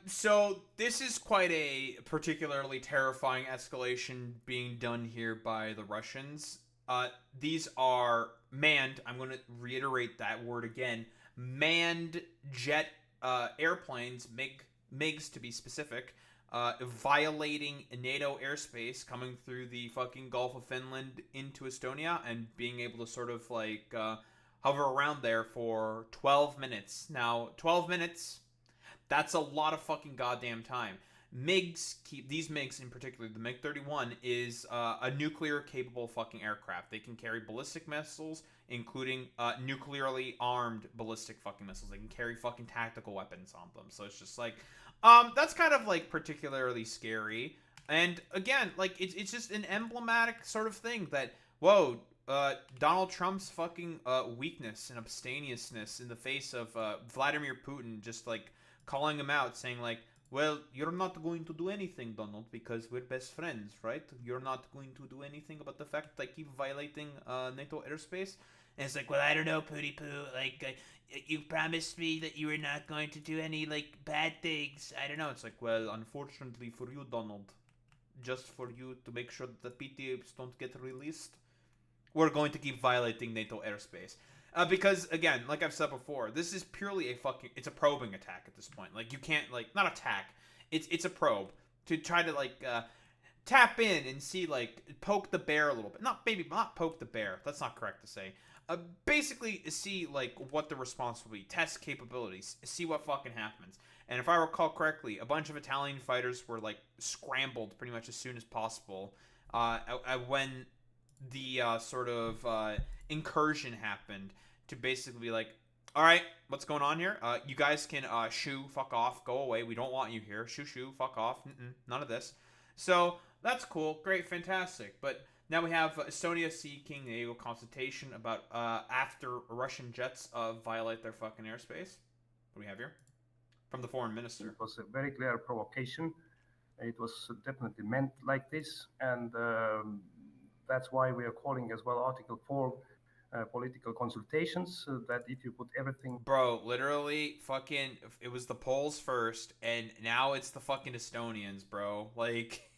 So this is quite a particularly terrifying escalation being done here by the Russians. These are manned. I'm going to reiterate that word again. Manned jet airplanes, MiGs to be specific, violating NATO airspace, coming through the fucking Gulf of Finland into Estonia, and being able to sort of like hover around there for 12 minutes. Now, 12 minutes, that's a lot of fucking goddamn time. These MiGs in particular, the MiG 31 is a nuclear capable fucking aircraft. They can carry ballistic missiles, including nuclearly armed ballistic fucking missiles. They can carry fucking tactical weapons on them. So it's just like, that's kind of like particularly scary. And again, like it's just an emblematic sort of thing that, whoa, Donald Trump's fucking weakness and abstemiousness in the face of Vladimir Putin, just like calling him out, saying like, "Well, you're not going to do anything, Donald, because we're best friends, right? You're not going to do anything about the fact that I keep violating NATO airspace." And it's like, "Well, I don't know, Pooty Poo. Like, you promised me that you were not going to do any like bad things. I don't know." It's like, "Well, unfortunately for you, Donald, just for you to make sure that the PTAs don't get released, we're going to keep violating NATO airspace." Because again, like I've said before, this is purely it's a probing attack at this point. Like you can't like not attack, it's a probe to try to like tap in and see like poke the bear a little bit. Not poke the bear. That's not correct to say. Basically see like what the response will be, test capabilities, see what fucking happens. And if I recall correctly, a bunch of Italian fighters were like scrambled pretty much as soon as possible when the sort of incursion happened to basically be like, all right, what's going on here? You guys can shoo, fuck off, go away. We don't want you here. Shoo, shoo, fuck off. None of this. So that's cool, great, fantastic. But now we have Estonia seeking a legal consultation about after Russian jets violate their fucking airspace. What do we have here? From the foreign minister. It was a very clear provocation. It was definitely meant like this, and that's why we are calling as well Article 4 political consultations. That if you put everything. Bro, literally, fucking, it was the Poles first, and now it's the fucking Estonians, bro. Like,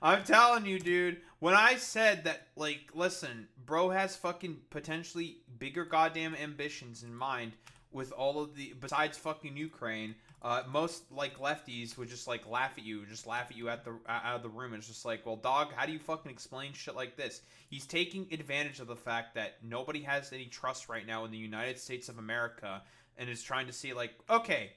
I'm telling you, dude. When I said that, like, listen, bro has fucking potentially bigger goddamn ambitions in mind with all of the besides fucking Ukraine. Most like lefties would just like laugh at you at the out of the room. And it's just like, well, dog, how do you fucking explain shit like this? He's taking advantage of the fact that nobody has any trust right now in the United States of America, and is trying to see like, okay,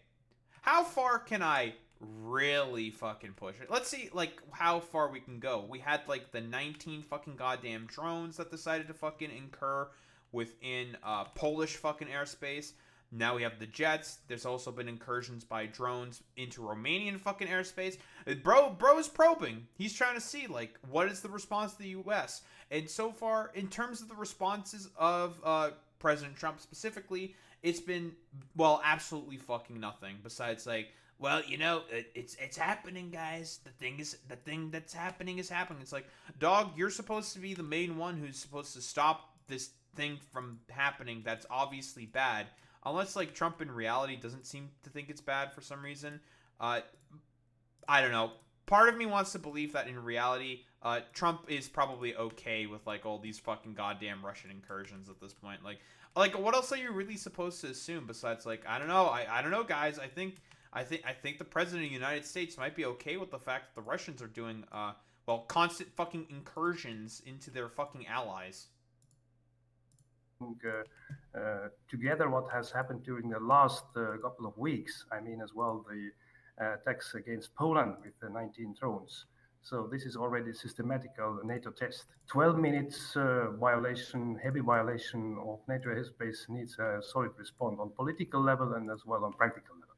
how far can I really fucking push it? Let's see like how far we can go. We had like the 19 fucking goddamn drones that decided to fucking incur within Polish fucking airspace. Now we have the jets. There's also been incursions by drones into Romanian fucking airspace. Bro's probing. He's trying to see like what is the response to the U.S. And so far, in terms of the responses of President Trump specifically, it's been, well, absolutely fucking nothing. Besides like, well, you know, it's happening, guys. The thing that's happening is happening. It's like, dog, you're supposed to be the main one who's supposed to stop this thing from happening. That's obviously bad. Unless like Trump in reality doesn't seem to think it's bad for some reason. Uh, I don't know. Part of me wants to believe that in reality, Trump is probably okay with like all these fucking goddamn Russian incursions at this point. Like what else are you really supposed to assume besides like I don't know. I don't know, guys. I think the president of the United States might be okay with the fact that the Russians are doing well constant fucking incursions into their fucking allies. Together what has happened during the last couple of weeks. I mean, as well, the attacks against Poland with the 19 drones. So this is already systematical NATO test. 12 minutes violation, heavy violation of NATO airspace needs a solid response on political level and as well on practical level.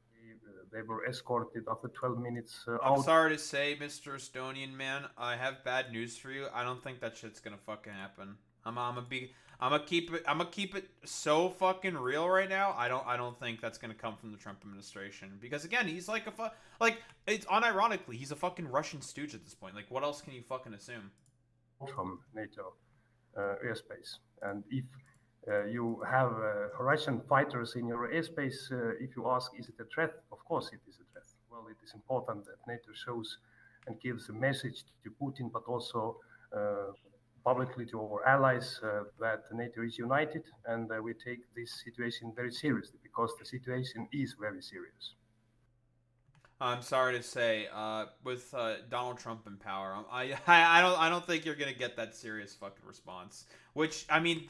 They were escorted after 12 minutes I'm out. sorry to say, Mr. Estonian man, I have bad news for you. I don't think that shit's gonna fucking happen. I'm gonna keep it so fucking real right now. I don't think that's gonna come from the Trump administration because again, he's like like it's unironically he's a fucking Russian stooge at this point. Like, what else can you fucking assume? From NATO airspace. And if you have Russian fighters in your airspace, if you ask, is it a threat? Of course, it is a threat. well, it is important that NATO shows and gives a message to Putin, but also publicly to our allies that NATO is united, and we take this situation very seriously because the situation is very serious. I'm sorry to say, with Donald Trump in power, I don't think you're gonna get that serious fucking response. Which I mean,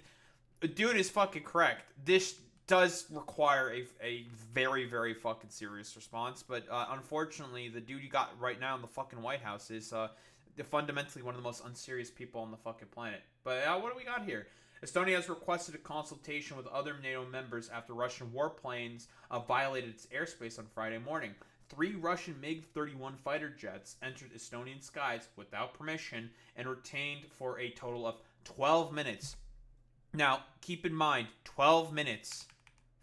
dude is fucking correct. This does require a very very fucking serious response, but unfortunately, the dude you got right now in the fucking White House is fundamentally one of the most unserious people on the fucking planet. But what do we got here? Estonia has requested a consultation with other NATO members after Russian warplanes violated its airspace on Friday morning. 3 Russian MiG-31 fighter jets entered Estonian skies without permission and retained for a total of 12 minutes. Now, keep in mind, 12 minutes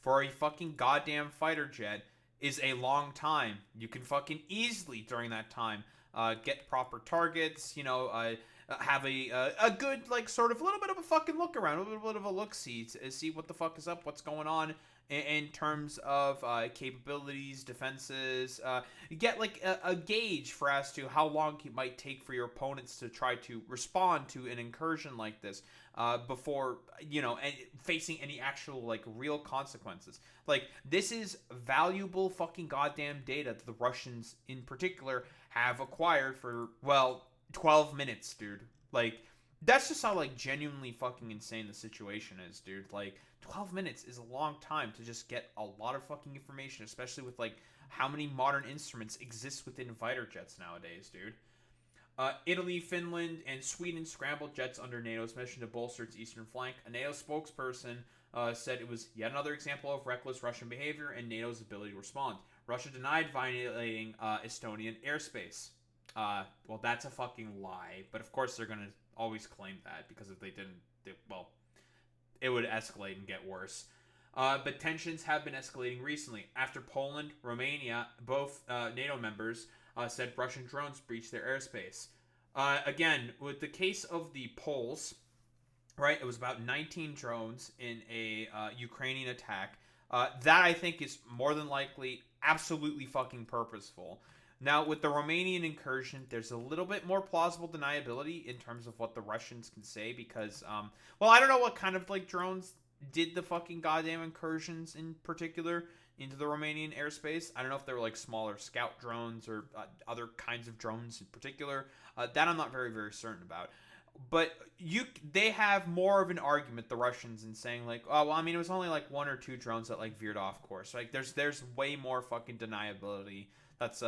for a fucking goddamn fighter jet is a long time. You can fucking easily, during that time, get proper targets, have a good, like, sort of a little bit of a fucking look around, a little bit of a look-see, to see what the fuck is up, what's going on in terms of capabilities, defenses. You get, like, a gauge for as to how long it might take for your opponents to try to respond to an incursion like this before, facing any actual, like, real consequences. Like, this is valuable fucking goddamn data that the Russians, in particular, have acquired for, well, 12 minutes, dude. Like, that's just how, like, genuinely fucking insane the situation is, dude. Like, 12 minutes is a long time to just get a lot of fucking information, especially with, like, how many modern instruments exist within fighter jets nowadays, dude. Italy, Finland, and Sweden scrambled jets under NATO's mission to bolster its eastern flank. A NATO spokesperson said it was yet another example of reckless Russian behavior and NATO's ability to respond. Russia denied violating Estonian airspace. Well, that's a fucking lie, but of course they're going to always claim that, because if they didn't, it would escalate and get worse. But tensions have been escalating recently after Poland, Romania, both NATO members, said Russian drones breached their airspace. Again, with the case of the Poles, right, it was about 19 drones in a Ukrainian attack. That, I think, is more than likely absolutely fucking purposeful. Now, with the Romanian incursion, there's a little bit more plausible deniability in terms of what the Russians can say, because, I don't know what kind of, like, drones did the fucking goddamn incursions in particular into the Romanian airspace. I don't know if they were, like, smaller scout drones or other kinds of drones in particular. That I'm not very, very certain about. But they have more of an argument, the Russians, in saying, like, oh, well, I mean, it was only, like, 1 or 2 drones that, like, veered off course. Like, there's way more fucking deniability that's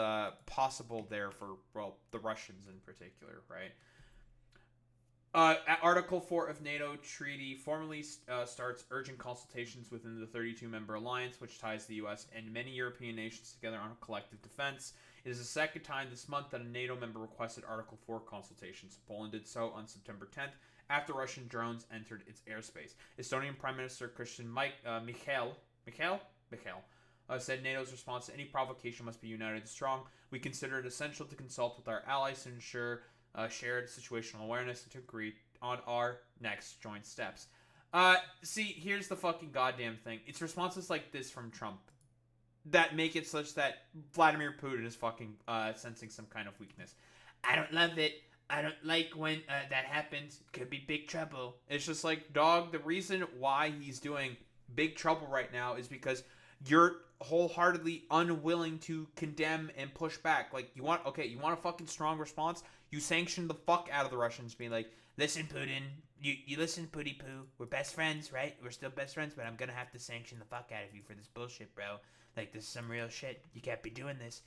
possible there for, well, the Russians in particular, right? Article 4 of NATO treaty formally starts urgent consultations within the 32-member alliance, which ties the U.S. and many European nations together on collective defense. It is the second time this month that a NATO member requested Article 4 consultations. Poland did so on September 10th after Russian drones entered its airspace. Estonian Prime Minister Christian Michal said NATO's response to any provocation must be united and strong. We consider it essential to consult with our allies to ensure shared situational awareness and to agree on our next joint steps. See, here's the fucking goddamn thing. It's responses like this from Trump that make it such that Vladimir Putin is fucking sensing some kind of weakness. I don't love it. I don't like when that happens. Could be big trouble. It's just like, dog, the reason why he's doing big trouble right now is because you're wholeheartedly unwilling to condemn and push back. Like, you want a fucking strong response? You sanction the fuck out of the Russians, being like, listen, Putin, you listen, Pooty Poo, we're best friends, right? We're still best friends, but I'm gonna have to sanction the fuck out of you for this bullshit, bro. Like, this is some real shit. You can't be doing this,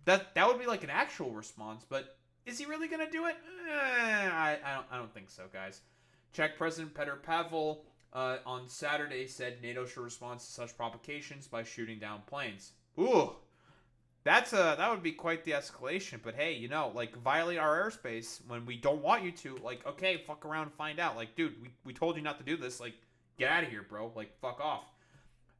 That would be like an actual response, but is he really gonna do it? I don't think so, guys. Czech President Petr Pavel on Saturday said NATO should respond to such provocations by shooting down planes. Ooh, that would be quite the escalation. But hey, like, violate our airspace when we don't want you to. Like, okay, fuck around and find out. Like, dude, we told you not to do this. Like, get out of here, bro. Like, fuck off.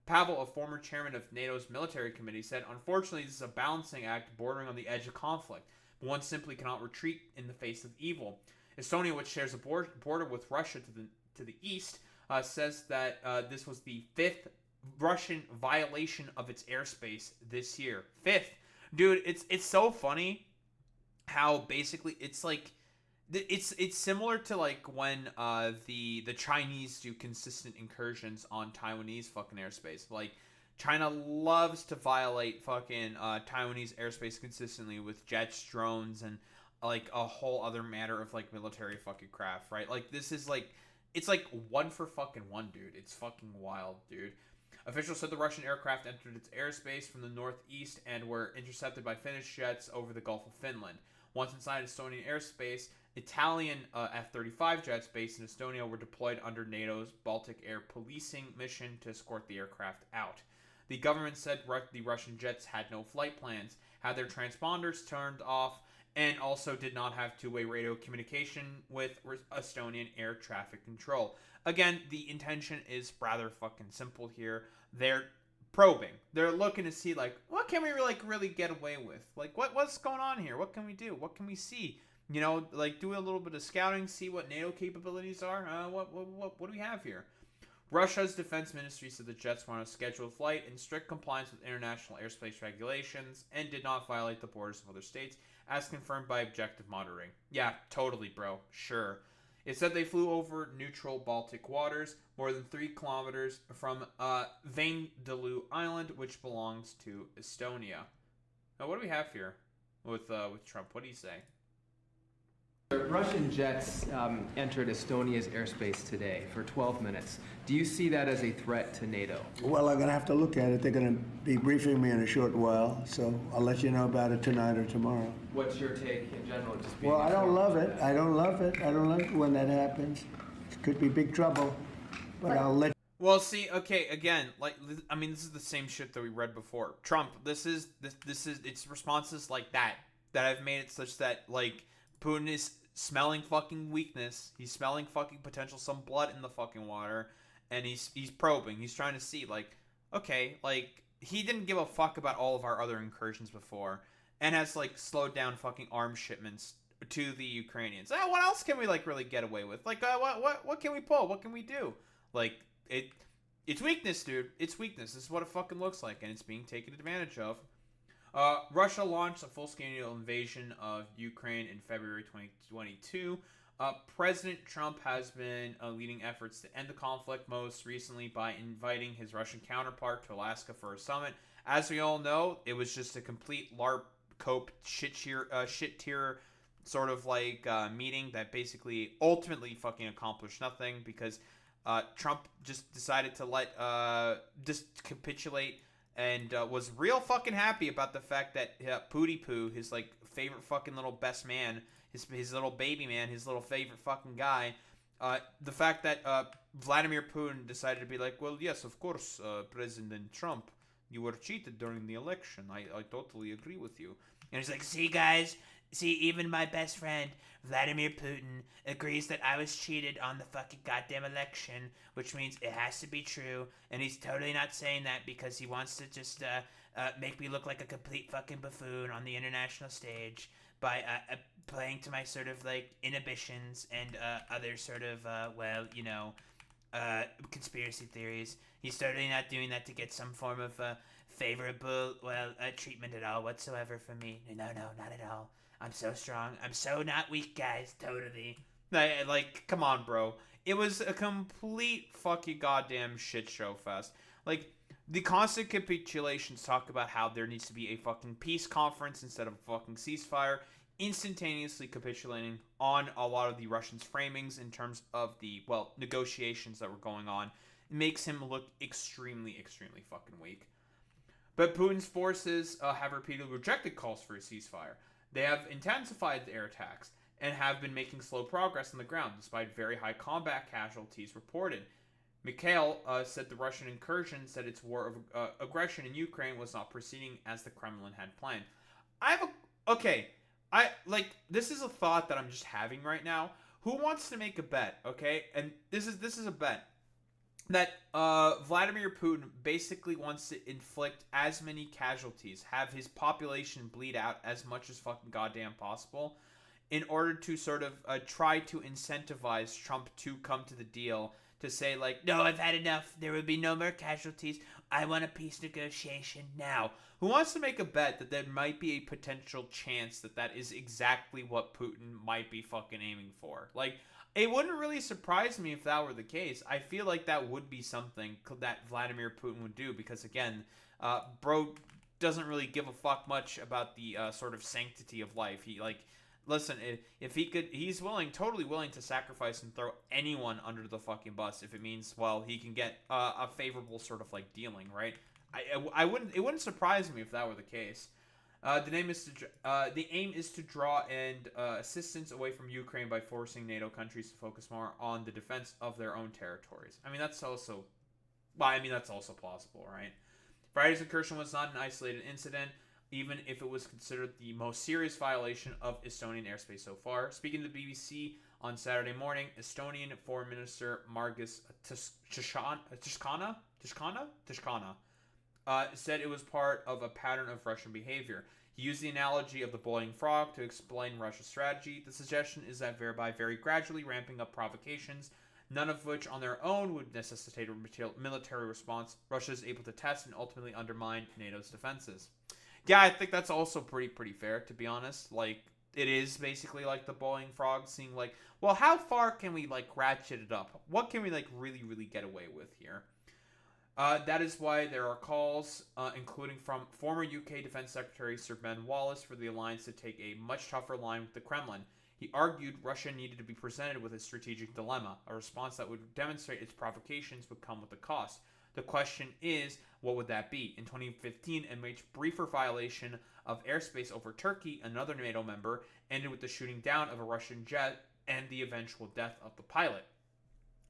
Pavel, a former chairman of NATO's military committee, said, unfortunately, this is a balancing act bordering on the edge of conflict. One simply cannot retreat in the face of evil. Estonia, which shares a border with Russia to the east, says that this was the 5th Russian violation of its airspace this year. 5th. Dude, it's so funny how basically it's like it's similar to like when the Chinese do consistent incursions on Taiwanese fucking airspace. Like China loves to violate fucking Taiwanese airspace consistently with jets, drones, and like a whole other matter of like military fucking craft, right? Like this is like it's like one for fucking one, dude. It's fucking wild, dude. Officials said the Russian aircraft entered its airspace from the northeast and were intercepted by Finnish jets over the Gulf of Finland. Once inside Estonian airspace, Italian F-35 jets based in Estonia were deployed under NATO's Baltic Air Policing mission to escort the aircraft out. The government said the Russian jets had no flight plans, had their transponders turned off, and also did not have two-way radio communication with Estonian air traffic control. Again, the intention is rather fucking simple here. They're probing. They're looking to see like what can we really get away with? Like what's going on here? What can we do? What can we see? You know, like do a little bit of scouting, see what NATO capabilities are. What do we have here? Russia's defense ministry said the jets were on a scheduled flight in strict compliance with international airspace regulations and did not violate the borders of other states, as confirmed by objective monitoring. Yeah, totally, bro. Sure. It said they flew over neutral Baltic waters, more than 3 kilometers from Vaindalu Island, which belongs to Estonia. Now, what do we have here with Trump? What do you say? Russian jets entered Estonia's airspace today for 12 minutes. Do you see that as a threat to NATO? Well, I'm going to have to look at it. They're going to be briefing me in a short while, so I'll let you know about it tonight or tomorrow. What's your take in general? Just being well, I don't love it. I don't love it. I don't like it when that happens. It could be big trouble, but I'll let. Well, see, okay, again, like I mean, this is the same shit that we read before. Trump, this is it's responses like that have made it such that like Putin is smelling fucking weakness. He's smelling fucking potential some blood in the fucking water, and he's probing. He's trying to see like, okay, like he didn't give a fuck about all of our other incursions before, and has like slowed down fucking arms shipments to the Ukrainians. What else can we like really get away with? Like, what can we pull? What can we do? Like it's weakness, dude. It's weakness. This is what it fucking looks like, and it's being taken advantage of. Russia launched a full-scale invasion of Ukraine in February 2022. President Trump has been leading efforts to end the conflict, most recently by inviting his Russian counterpart to Alaska for a summit. As we all know, it was just a complete LARP cope shit tier sort of like meeting that basically ultimately fucking accomplished nothing because Trump just decided to let just capitulate and was real fucking happy about the fact that Pootie Poo, his like favorite fucking little best man, his little baby man, his little favorite fucking guy, the fact that Vladimir Putin decided to be like, well, yes, of course, President Trump, you were cheated during the election. I totally agree with you. And he's like, see, guys, even my best friend, Vladimir Putin, agrees that I was cheated on the fucking goddamn election, which means it has to be true, and he's totally not saying that because he wants to just make me look like a complete fucking buffoon on the international stage by playing to my sort of, like, inhibitions and other sort of, conspiracy theories. He's totally not doing that to get some form of favorable, treatment at all whatsoever from me. No, not at all. I'm so strong. I'm so not weak, guys. Totally. Like, come on, bro. It was a complete fucking goddamn shit show fest. Like, the constant capitulations talk about how there needs to be a fucking peace conference instead of a fucking ceasefire, instantaneously capitulating on a lot of the Russians' framings in terms of the, negotiations that were going on. It makes him look extremely, extremely fucking weak. But Putin's forces have repeatedly rejected calls for a ceasefire. They have intensified the air attacks and have been making slow progress on the ground, despite very high combat casualties reported. Mikhail said the Russian incursion said its war of aggression in Ukraine was not proceeding as the Kremlin had planned. This is a thought that I'm just having right now. Who wants to make a bet, okay? And this is a bet that Vladimir Putin basically wants to inflict as many casualties, have his population bleed out as much as fucking goddamn possible, in order to sort of try to incentivize Trump to come to the deal to say, like, no, I've had enough. There would be no more casualties. I want a peace negotiation now. Who wants to make a bet that there might be a potential chance that that is exactly what Putin might be fucking aiming for? Like, it wouldn't really surprise me if that were the case. I feel like that would be something that Vladimir Putin would do because, again, bro doesn't really give a fuck much about the sort of sanctity of life. He, like, listen, if he could, he's totally willing to sacrifice and throw anyone under the fucking bus if it means, well, he can get a favorable sort of, like, dealing, right? It wouldn't surprise me if that were the case. The aim is to draw and assistance away from Ukraine by forcing NATO countries to focus more on the defense of their own territories. I mean, that's also plausible, right? Friday's incursion was not an isolated incident, even if it was considered the most serious violation of Estonian airspace so far. Speaking to the BBC on Saturday morning, Estonian Foreign Minister Margus Tishkana said it was part of a pattern of Russian behavior. He used the analogy of the boiling frog to explain Russia's strategy. The suggestion is that by very gradually ramping up provocations, none of which on their own would necessitate a military response, Russia is able to test and ultimately undermine NATO's defenses. Yeah, I think that's also pretty fair, to be honest. Like, it is basically like the boiling frog, seeing like, well, how far can we, like, ratchet it up? What can we, like, really get away with here? That is why there are calls, including from former UK Defense Secretary Sir Ben Wallace, for the alliance to take a much tougher line with the Kremlin. He argued Russia needed to be presented with a strategic dilemma. A response that would demonstrate its provocations would come with a cost. The question is, what would that be? In 2015, a much briefer violation of airspace over Turkey, another NATO member, ended with the shooting down of a Russian jet and the eventual death of the pilot.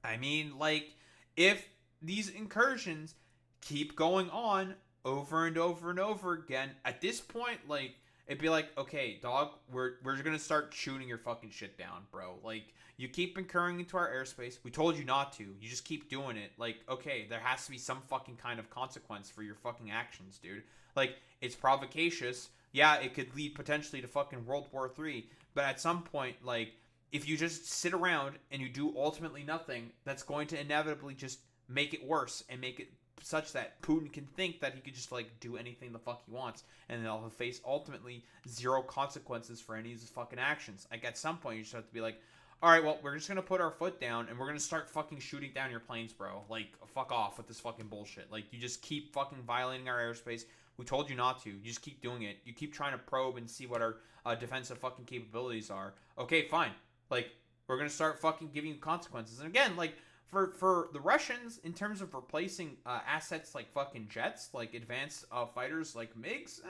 I mean, like, if these incursions keep going on over and over and over again, at this point, like, it'd be like, okay, dog, we're gonna start shooting your fucking shit down, bro. Like, you keep incurring into our airspace. We told you not to. You just keep doing it. Like, okay, there has to be some fucking kind of consequence for your fucking actions, dude. Like, it's provocacious. Yeah, it could lead potentially to fucking World War III. But at some point, like, if you just sit around and you do ultimately nothing, that's going to inevitably just make it worse and make it such that Putin can think that he could just, like, do anything the fuck he wants, and they'll face ultimately zero consequences for any of his fucking actions. Like, at some point, you just have to be like, alright, well, we're just gonna put our foot down, and we're gonna start fucking shooting down your planes, bro. Like, fuck off with this fucking bullshit. Like, you just keep fucking violating our airspace. We told you not to. You just keep doing it. You keep trying to probe and see what our defensive fucking capabilities are. Okay, fine. Like, we're gonna start fucking giving you consequences. And again, like, for the Russians, in terms of replacing assets like fucking jets, like advanced fighters like MiGs,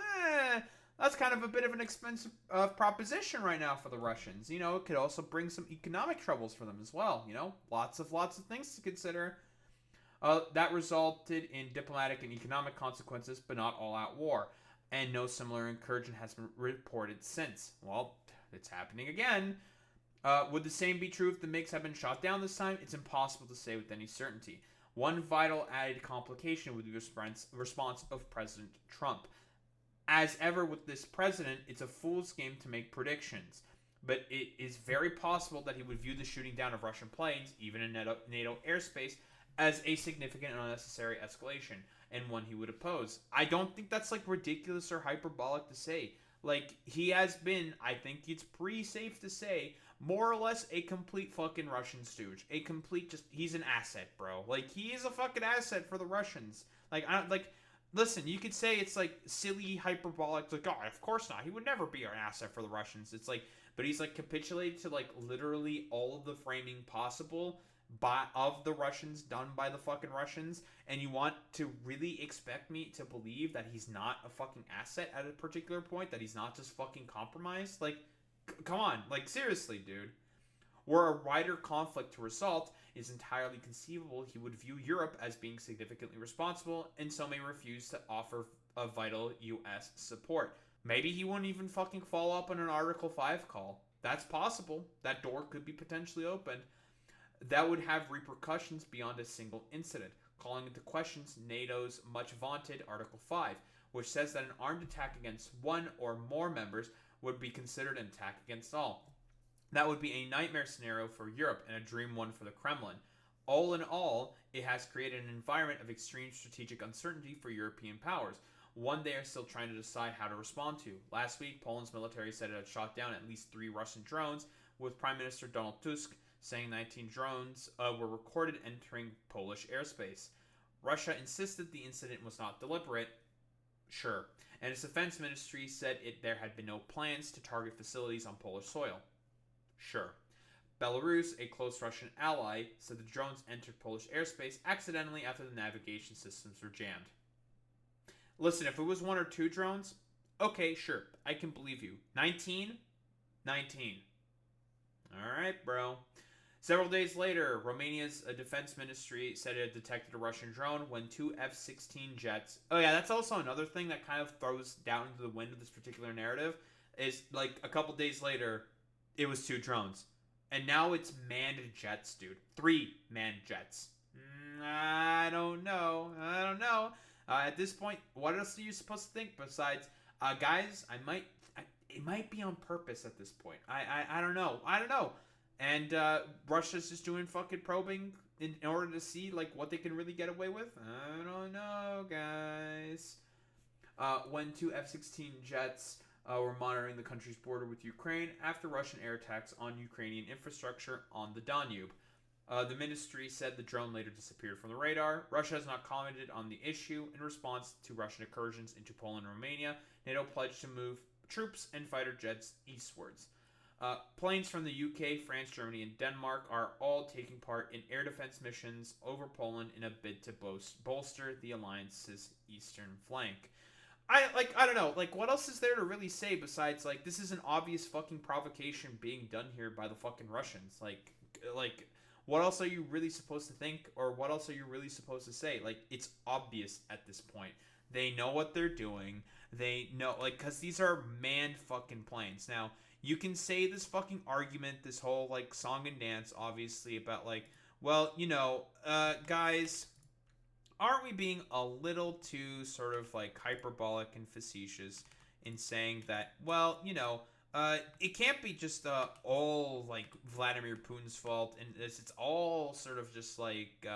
that's kind of a bit of an expensive proposition right now for the Russians. You know, it could also bring some economic troubles for them as well. You know, lots of things to consider. That resulted in diplomatic and economic consequences, but not all-out war. And no similar incursion has been reported since. Well, it's happening again. Would the same be true if the MiGs have been shot down this time? It's impossible to say with any certainty. One vital added complication would be the response of President Trump. As ever with this president, it's a fool's game to make predictions. But it is very possible that he would view the shooting down of Russian planes, even in NATO airspace, as a significant and unnecessary escalation, and one he would oppose. I don't think that's, like, ridiculous or hyperbolic to say. Like, he has been, I think it's pretty safe to say, more or less a complete fucking Russian stooge. A complete he's an asset, bro. Like, he is a fucking asset for the Russians. Listen, you could say it's, like, silly, hyperbolic, like, oh, of course not. He would never be an asset for the Russians. It's like, but he's, like, capitulated to, like, literally all of the framing possible of the Russians done by the fucking Russians, and you want to really expect me to believe that he's not a fucking asset at a particular point, that he's not just fucking compromised? Like, come on, like, seriously, dude. Were a wider conflict to result, it is entirely conceivable he would view Europe as being significantly responsible, and so may refuse to offer a vital U.S. support. Maybe he wouldn't even fucking follow up on an Article 5 call. That's possible. That door could be potentially opened. That would have repercussions beyond a single incident, calling into question NATO's much vaunted Article 5, which says that an armed attack against one or more members would be considered an attack against all. That would be a nightmare scenario for Europe and a dream one for the Kremlin. All in all, it has created an environment of extreme strategic uncertainty for European powers, one they are still trying to decide how to respond to. Last week, Poland's military said it had shot down at least 3 Russian drones, with Prime Minister Donald Tusk saying 19 drones were recorded entering Polish airspace. Russia insisted the incident was not deliberate, sure, and its defense ministry said there had been no plans to target facilities on Polish soil, sure. Belarus, a close Russian ally, said the drones entered Polish airspace accidentally after the navigation systems were jammed. Listen, if it was 1 or 2 drones, okay, sure, I can believe you. 19? 19. Alright, bro. Several days later, Romania's defense ministry said it had detected a Russian drone when 2 F-16 jets... Oh yeah, that's also another thing that kind of throws down into the wind of this particular narrative, is like a couple days later, it was 2 drones. And now it's manned jets, dude. 3 manned jets. I don't know. At this point, what else are you supposed to think besides, guys, it might be on purpose at this point. I don't know. And Russia's just doing fucking probing in order to see like what they can really get away with. I don't know, guys. When 2 F-16 jets were monitoring the country's border with Ukraine after Russian air attacks on Ukrainian infrastructure on the Danube. The ministry said the drone later disappeared from the radar. Russia has not commented on the issue. In response to Russian incursions into Poland and Romania, NATO pledged to move troops and fighter jets eastwards. Planes from the UK, France, Germany, and Denmark are all taking part in air defense missions over Poland in a bid to bolster the alliance's eastern flank. I don't know, like, what else is there to really say besides, like, this is an obvious fucking provocation being done here by the fucking Russians. Like, what else are you really supposed to think, or what else are you really supposed to say? Like, it's obvious at this point. They know what they're doing. They know, like, because these are manned fucking planes. Now, you can say this fucking argument, this whole, like, song and dance, obviously, about, like, well, you know, guys, aren't we being a little too sort of, like, hyperbolic and facetious in saying that, well, you know, it can't be just all, like, Vladimir Putin's fault, and it's all sort of just, like,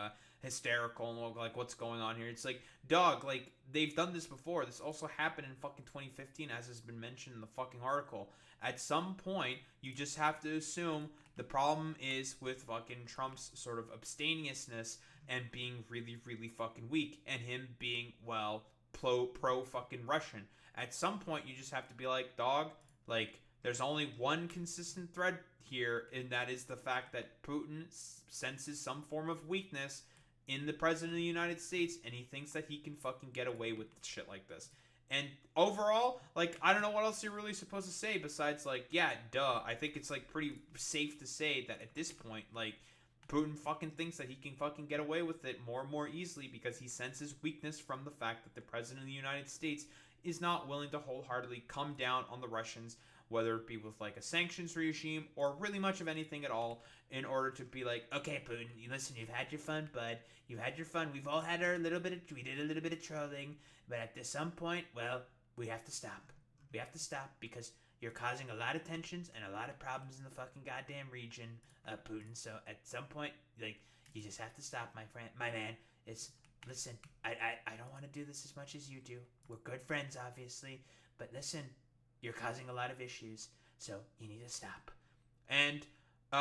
hysterical and, like, what's going on here. It's like, dog, like, they've done this before. This also happened in fucking 2015, as has been mentioned in the fucking article. At some point, you just have to assume the problem is with fucking Trump's sort of abstemiousness and being really, really fucking weak, and him being, well, pro fucking Russian. At some point, you just have to be like, dog, like, there's only one consistent thread here, and that is the fact that Putin senses some form of weakness in the president of the United States, and he thinks that he can fucking get away with shit like this. And overall, like, I don't know what else you're really supposed to say besides, like, yeah, duh. I think it's, like, pretty safe to say that at this point, like, Putin fucking thinks that he can fucking get away with it more and more easily because he senses weakness from the fact that the president of the United States is not willing to wholeheartedly come down on the Russians, whether it be with, like, a sanctions regime or really much of anything at all, in order to be like, okay, Putin, listen, you've had your fun, bud. You've had your fun. We've all had we did a little bit of trolling, but at some point, well, we have to stop. We have to stop because you're causing a lot of tensions and a lot of problems in the fucking goddamn region, Putin. So at some point, like, you just have to stop, my man. Listen, I don't want to do this as much as you do. We're good friends, obviously, but listen, you're causing a lot of issues, so you need to stop. And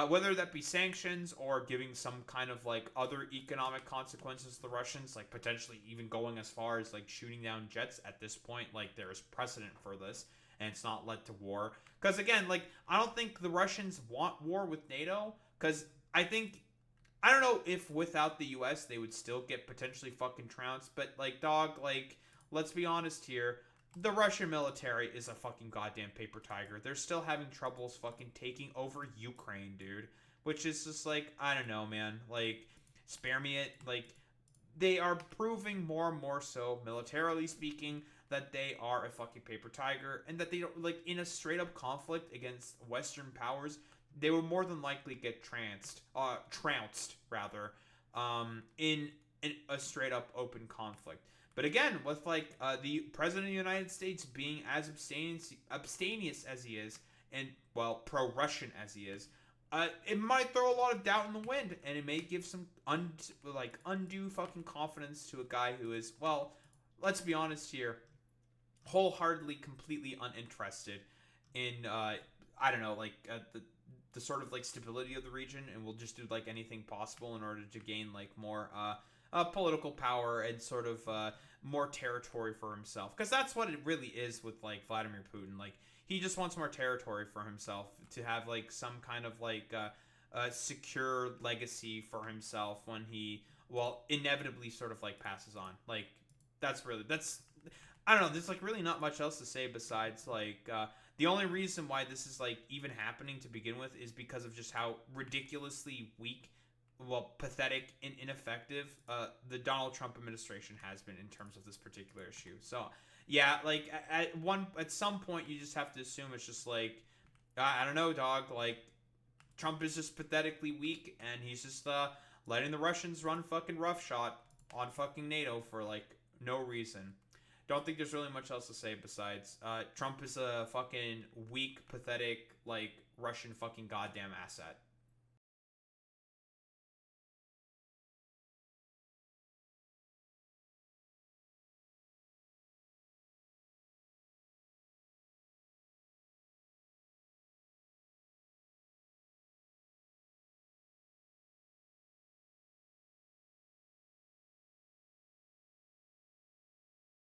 whether that be sanctions or giving some kind of, like, other economic consequences to the Russians, like potentially even going as far as, like, shooting down jets at this point, like, there's precedent for this, and it's not led to war. Because, again, like, I don't think the Russians want war with NATO, because I don't know if without the U.S. they would still get potentially fucking trounced, but, like, dog, like, let's be honest here, the Russian military is a fucking goddamn paper tiger. They're still having troubles fucking taking over Ukraine, dude. Which is just like, I don't know, man. Like, spare me it. Like, they are proving more and more so, militarily speaking, that they are a fucking paper tiger. And that they don't, like, in a straight up conflict against Western powers, they will more than likely get trounced, in a straight up open conflict. But again, with, like, the president of the United States being as abstemious as he is, and, well, pro-Russian as he is, it might throw a lot of doubt in the wind, and it may give some undue fucking confidence to a guy who is, well, let's be honest here, wholeheartedly, completely uninterested in I don't know, the sort of like stability of the region, and will just do like anything possible in order to gain like more political power and sort of more territory for himself. Because that's what it really is with like Vladimir Putin. Like he just wants more territory for himself to have like some kind of like secure legacy for himself when he, well, inevitably sort of like passes on. Like that's I don't know. There's like really not much else to say besides like the only reason why this is like even happening to begin with is because of just how ridiculously weak, well, pathetic and ineffective the Donald Trump administration has been in terms of this particular issue. So yeah, like at some point you just have to assume it's just like I don't know, dog. Like Trump is just pathetically weak, and he's just letting the Russians run fucking roughshod on fucking NATO for like no reason. Don't think there's really much else to say besides Trump is a fucking weak, pathetic, like Russian fucking goddamn asset.